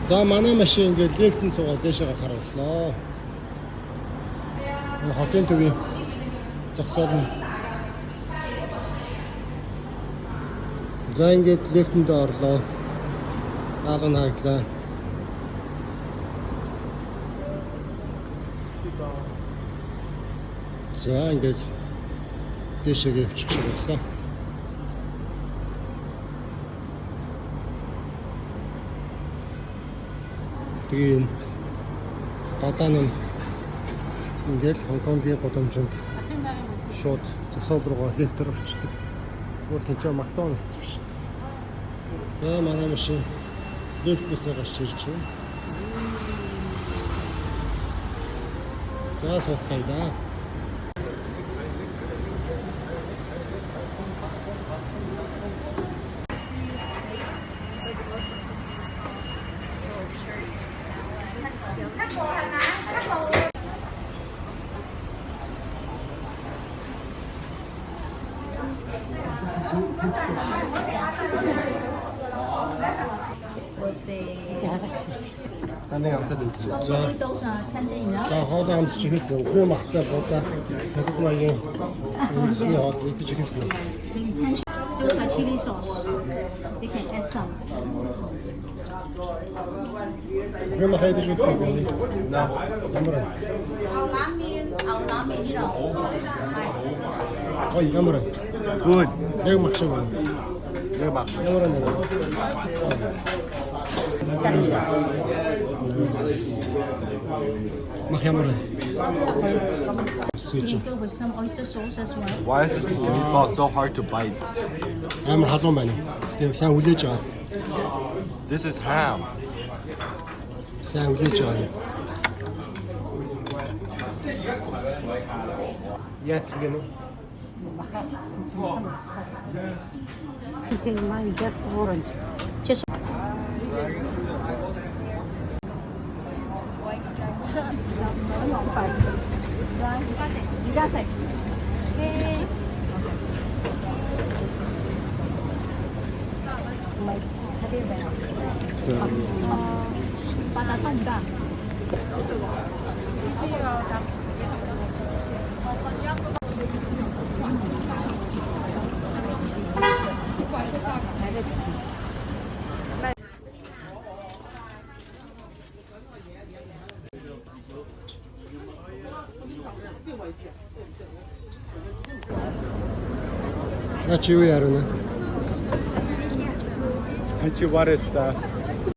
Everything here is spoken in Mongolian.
За манай машин ингээд лифтэн суугаад дэшээ харууллаа. Хотын төвийн зогсоолно. За ингээд лифтэнд орлоо. Наалга хаглаа. За ингээд дэшээ явчих шиг боллоо. Тэгээд гадааны ингээл Хонконгийн гудамжинд шууд зогсоод руугаа лифтээр орчдөг. Өөр тэнцээ Макдоналдс биш. За манай машин лифтээс гарч ирж байна. За сууцгаая да. 안내 감사드립니다. За хоолой амсч ихсэн. Өглөө махтай буудаа хадгалмагийн үсний хоол идэж ихсэн. Those are chili sauce. You can add some. Өглөө махтай идэж ихсэн. Ямар вэ? Our ramen, you know. Ой, ямар вэ? Good. Яг махшиг байна. 내가 막 Ямар вэ? Мах ямар вэ? Сэж. Go with some oyster sauce as well. Why is this meatball so hard to bite? Амар халуун байна. Тэгээ сайн үлээж байгаа. This is ham. Сайн үлээж байгаа. Яац гэнэ? Mine just orange. Just На чи юу ярина? Хачи what is stuff?